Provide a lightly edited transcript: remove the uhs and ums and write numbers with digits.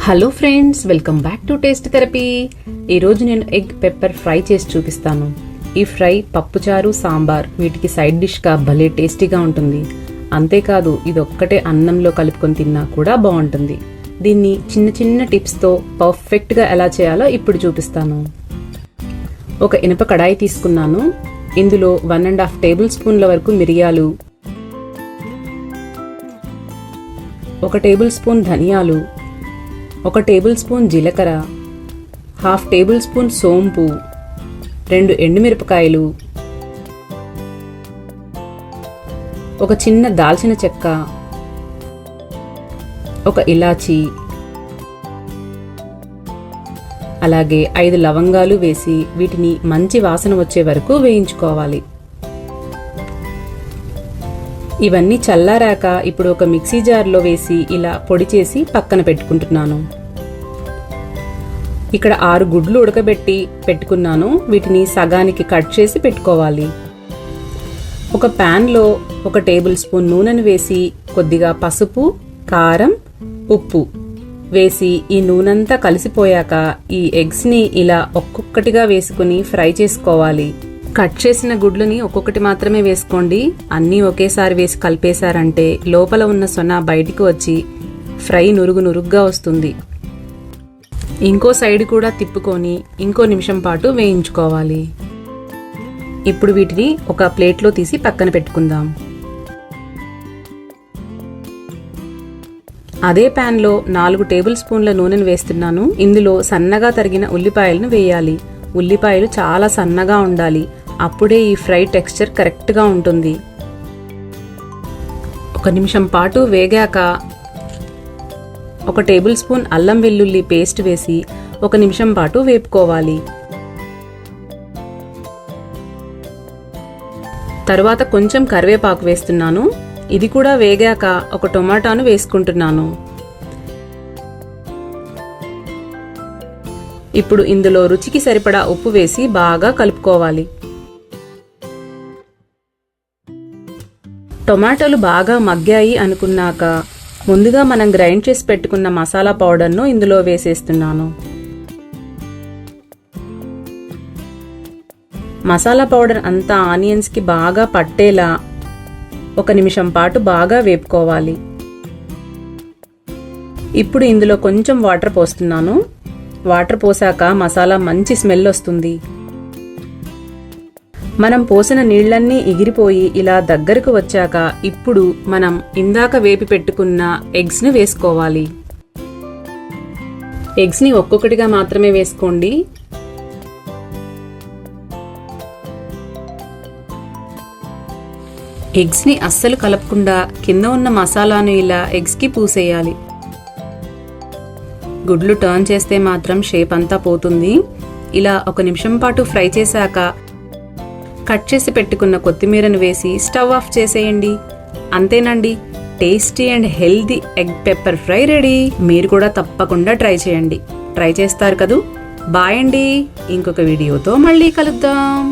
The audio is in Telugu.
Hello friends, welcome back to taste therapy. ఈరోజు నేను ఎగ్ పెప్పర్ ఫ్రై చేసి చూపిస్తాను. ఈ ఫ్రై పప్పుచారు, సాంబార్ వీటికి సైడ్ డిష్గా భలే టేస్టీగా ఉంటుంది. అంతేకాదు ఇది ఒక్కటే అన్నంలో కలుపుకొని తిన్నా కూడా బాగుంటుంది. దీన్ని చిన్న చిన్న టిప్స్తో పర్ఫెక్ట్గా ఎలా చేయాలో ఇప్పుడు చూపిస్తాను. ఒక ఇనుప కడాయి తీసుకున్నాను. ఇందులో 1.5 టేబుల్ స్పూన్ల వరకు మిరియాలు, 1 టేబుల్ స్పూన్ ధనియాలు, 1 టేబుల్ స్పూన్ జీలకర్ర, 1/2 టేబుల్ స్పూన్ సోంపు, 2 ఎండుమిరపకాయలు, ఒక చిన్న దాల్చిన చెక్క, ఒక ఇలాచీ, అలాగే 5 లవంగాలు వేసి వీటిని మంచి వాసన వచ్చే వరకు వేయించుకోవాలి. ఇవన్నీ చల్లారాక ఇప్పుడు ఒక మిక్సీ జార్లో వేసి ఇలా పొడి చేసి పక్కన పెట్టుకుంటున్నాను. ఇక్కడ 6 గుడ్లు ఉడకబెట్టి పెట్టుకున్నాను. వీటిని సగానికి కట్ చేసి పెట్టుకోవాలి. ఒక ప్యాన్లో 1 టేబుల్ స్పూన్ నూనెను వేసి కొద్దిగా పసుపు, కారం, ఉప్పు వేసి ఈ నూనెంతా కలిసిపోయాక ఈ ఎగ్స్ని ఇలా ఒక్కొక్కటిగా వేసుకుని ఫ్రై చేసుకోవాలి. కట్ చేసిన గుడ్లని ఒక్కొక్కటి మాత్రమే వేసుకోండి. అన్నీ ఒకేసారి వేసి కలిపేశారంటే లోపల ఉన్న సొన బయటికి వచ్చి ఫ్రై నురుగుగా వస్తుంది. ఇంకో సైడ్ కూడా తిప్పుకొని ఇంకో నిమిషం పాటు వేయించుకోవాలి. ఇప్పుడు వీటిని ఒక ప్లేట్లో తీసి పక్కన పెట్టుకుందాం. అదే ప్యాన్లో 4 టేబుల్ స్పూన్ల నూనెను వేస్తున్నాను. ఇందులో సన్నగా తరిగిన ఉల్లిపాయలను వేయాలి. ఉల్లిపాయలు చాలా సన్నగా ఉండాలి. అప్పుడే ఈ ఫ్రై టెక్స్చర్ కరెక్ట్గా ఉంటుంది. 1 నిమిషం పాటు వేగాక 1 టేబుల్ స్పూన్ అల్లం వెల్లుల్లి పేస్ట్ వేసి 1 నిమిషం పాటు వేపుకోవాలి. తరువాత కొంచెం కరివేపాకు వేస్తున్నాను. ఇది కూడా వేగాక 1 టొమాటోను వేసుకుంటున్నాను. ఇప్పుడు ఇందులో రుచికి సరిపడా ఉప్పు వేసి బాగా కలుపుకోవాలి. టొమాటోలు బాగా మగ్గాయి అనుకున్నాక ముందుగా మనం గ్రైండ్ చేసి పెట్టుకున్న మసాలా పౌడర్ను ఇందులో వేసేస్తున్నాను. మసాలా పౌడర్ అంతా ఆనియన్స్కి బాగా పట్టేలా 1 నిమిషం పాటు బాగా వేపుకోవాలి. ఇప్పుడు ఇందులో కొంచెం వాటర్ పోస్తున్నాను. వాటర్ పోసాక మసాలా మంచి స్మెల్ వస్తుంది. మనం పోసిన నీళ్లన్నీ ఎగిరిపోయి ఇలా దగ్గరకు వచ్చాక ఇప్పుడు మనం ఇందాక వేపి పెట్టుకున్న ఎగ్స్ని వేసుకోవాలి. ఎగ్స్ని ఒక్కొక్కటిగా మాత్రమే వేసుకోండి. ఎగ్స్ని అస్సలు కలపకుండా కింద ఉన్న మసాలాను ఇలా ఎగ్స్కి పూసేయాలి. గుడ్లు టర్న్ చేస్తే మాత్రం షేప్ అంతా పోతుంది. ఇలా 1 నిమిషం పాటు ఫ్రై చేశాక కట్ చేసి పెట్టుకున్న కొత్తిమీరను వేసి స్టవ్ ఆఫ్ చేసేయండి. అంతేనండి, tasty and healthy egg pepper fry ready. మీరు కూడా తప్పకుండా ట్రై చేయండి. ట్రై చేస్తారు కదూ. బాయ్ అండి. ఇంకొక వీడియోతో మళ్ళీ కలుద్దాం.